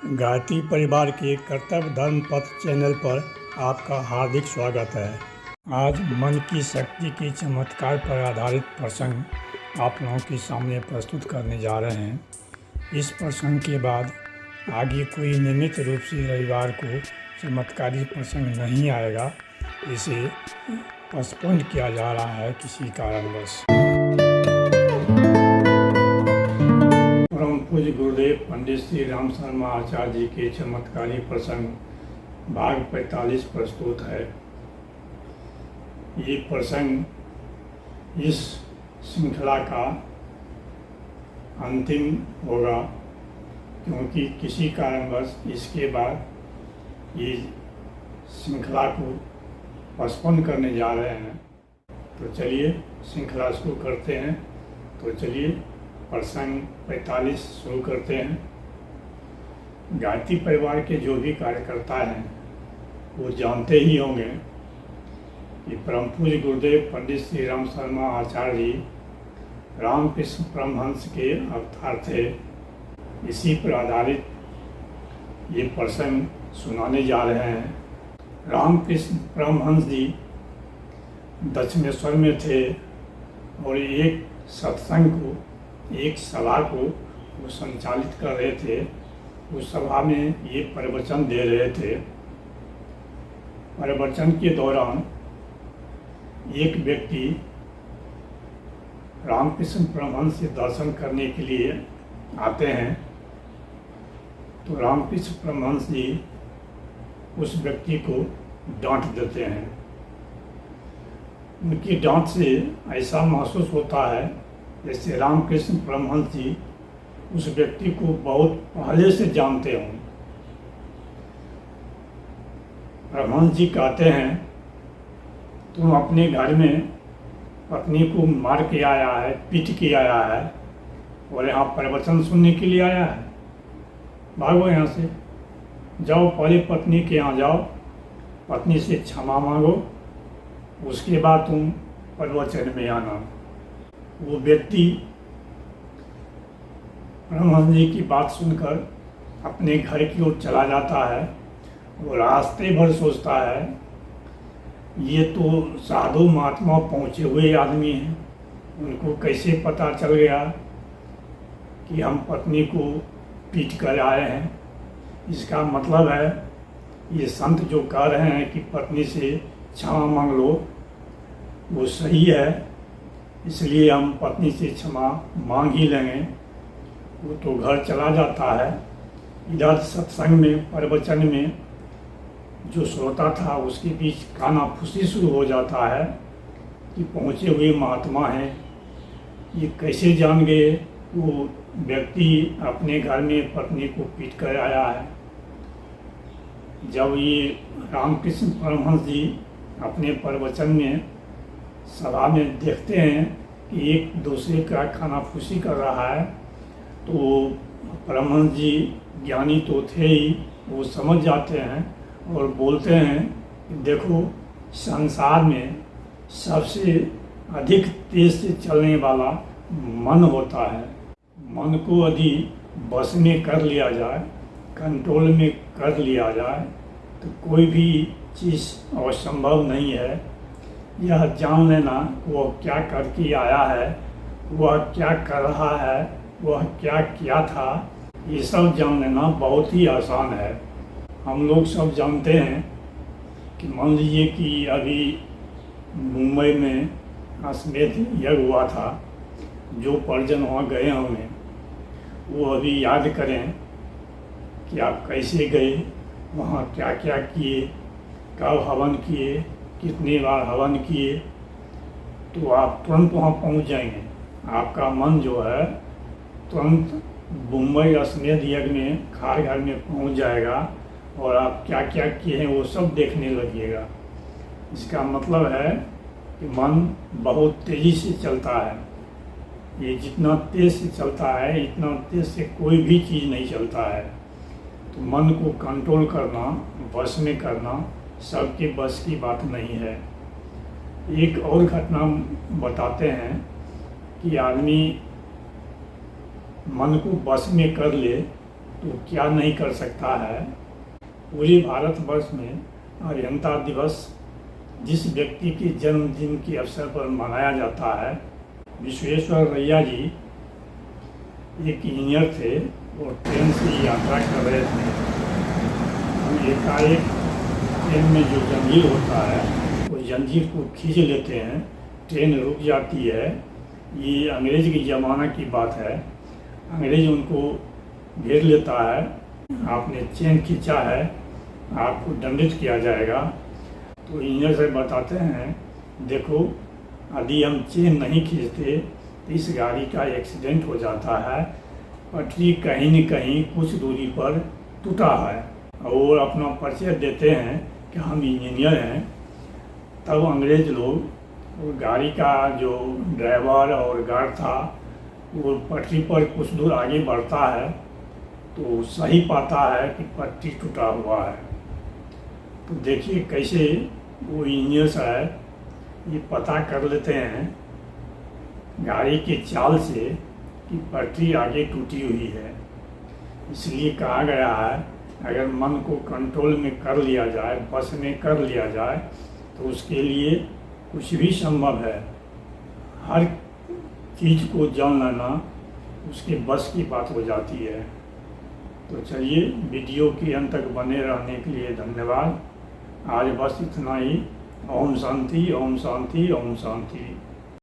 गायत्री परिवार के कर्तव्य धर्म पथ चैनल पर आपका हार्दिक स्वागत है। आज मन की शक्ति के चमत्कार पर आधारित प्रसंग आप लोगों के सामने प्रस्तुत करने जा रहे हैं। इस प्रसंग के बाद आगे कोई नियमित रूप से रविवार को चमत्कारी प्रसंग नहीं आएगा। इसे पोस्टपोन किया जा रहा है किसी कारणवश। परम पूज्य गुरुदेव पंडित श्री राम शर्मा आचार्य जी के चमत्कारी प्रसंग भाग 45 प्रस्तुत है। ये प्रसंग इस श्रृंखला का अंतिम होगा, क्योंकि किसी कारणवश इसके बाद ये श्रृंखला को पोस्टपोन करने जा रहे हैं। तो चलिए श्रृंखला शुरू करते हैं। तो चलिए प्रसंग 45 शुरू करते हैं। गायत्री परिवार के जो भी कार्यकर्ता हैं वो जानते ही होंगे कि परम पूज्य गुरुदेव पंडित श्री राम शर्मा आचार्य जी रामकृष्ण परमहंस के अवतार थे। इसी पर आधारित ये प्रसंग सुनाने जा रहे हैं। रामकृष्ण परमहंस जी दक्षिणेश्वर में थे और एक सत्संग को, एक सभा को वो संचालित कर रहे थे। उस सभा में ये प्रवचन दे रहे थे। प्रवचन के दौरान एक व्यक्ति रामकृष्ण परमहंस से दर्शन करने के लिए आते हैं। तो रामकृष्ण परमहंस जी उस व्यक्ति को डांट देते हैं। उनकी डांट से ऐसा महसूस होता है जैसे रामकृष्ण परमहंस जी उस व्यक्ति को बहुत पहले से जानते हों। परमहंस जी कहते हैं, तुम अपने घर में पत्नी को मार के आया है, पीट के आया है और यहाँ प्रवचन सुनने के लिए आया है। भागो यहाँ से, जाओ पहले पत्नी के यहाँ जाओ, पत्नी से क्षमा मांगो, उसके बाद तुम प्रवचन में आना। वो व्यक्ति परमहंस जी की बात सुनकर अपने घर की ओर चला जाता है। वो रास्ते भर सोचता है, ये तो साधु महात्मा पहुँचे हुए आदमी हैं, उनको कैसे पता चल गया कि हम पत्नी को पीट कर आए हैं। इसका मतलब है ये संत जो कह रहे हैं कि पत्नी से क्षमा मांग लो, वो सही है, इसलिए हम पत्नी से क्षमा मांग ही लेंगे। वो तो घर चला जाता है। इधर सत्संग में, प्रवचन में जो श्रोता था उसके बीच कानाफूसी शुरू हो जाता है कि पहुँचे हुए महात्मा हैं, ये कैसे जान गए वो व्यक्ति अपने घर में पत्नी को पीट कर आया है। जब ये रामकृष्ण परमहंस जी अपने प्रवचन में सभा में देखते हैं कि एक दूसरे का खानाफूसी कर रहा है, तो परमहंस जी ज्ञानी तो थे ही, वो समझ जाते हैं और बोलते हैं कि देखो, संसार में सबसे अधिक तेज से चलने वाला मन होता है। मन को यदि बस में कर लिया जाए, कंट्रोल में कर लिया जाए, तो कोई भी चीज़ असंभव नहीं है। यह जान लेना वह क्या करके आया है, वह क्या कर रहा है, वह क्या किया था, ये सब जान लेना बहुत ही आसान है। हम लोग सब जानते हैं कि मान लीजिए कि अभी मुंबई में अश्वमेध यज्ञ हुआ था। जो परिजन वहाँ गए होंगे वो अभी याद करें कि आप कैसे गए, वहाँ क्या क्या किए, कब हवन किए, कितनी बार हवन किए, तो आप तुरंत वहाँ पहुँच जाएंगे। आपका मन जो है तुरंत मुंबई अश्वमेध यज्ञ में खार घर में पहुँच जाएगा और आप क्या क्या किए हैं वो सब देखने लगिएगा। इसका मतलब है कि मन बहुत तेज़ी से चलता है। ये जितना तेज़ से चलता है, इतना तेज़ से कोई भी चीज़ नहीं चलता है। तो मन को कंट्रोल करना, बस में करना सबके बस की बात नहीं है। एक और घटना बताते हैं कि आदमी मन को बस में कर ले तो क्या नहीं कर सकता है। पूरे भारतवर्ष में अभियंता दिवस जिस व्यक्ति के जन्मदिन के अवसर पर मनाया जाता है, विश्वेश्वरैया जी एक इंजीनियर थे और ट्रेन से यात्रा कर रहे थे। हम एकाएक ट्रेन में जो जंजीर होता है वो जंजीर को खींच लेते हैं, ट्रेन रुक जाती है। ये अंग्रेज के ज़माना की बात है। अंग्रेज उनको घेर लेता है, आपने चेन खींचा है, आपको दंडित किया जाएगा। तो इंजीनियर से बताते हैं, देखो यदि हम चेन नहीं खींचते तो इस गाड़ी का एक्सीडेंट हो जाता है, पटरी कहीं न कहीं कुछ दूरी पर टूटा है। और अपना परिचय देते हैं कि हम इंजीनियर हैं। तब अंग्रेज लोग गाड़ी का जो ड्राइवर और गार्ड था वो पटरी पर कुछ दूर आगे बढ़ता है तो सही पाता है कि पटरी टूटा हुआ है। तो देखिए कैसे वो इंजीनियर साहब ये पता कर लेते हैं गाड़ी के चाल से कि पटरी आगे टूटी हुई है। इसलिए कहा गया है अगर मन को कंट्रोल में कर लिया जाए, बस में कर लिया जाए तो उसके लिए कुछ भी संभव है। हर चीज़ को जान लेना उसके बस की बात हो जाती है। तो चलिए वीडियो के अंत तक बने रहने के लिए धन्यवाद। आज बस इतना ही। ओम शांति, ओम शांति, ओम शांति।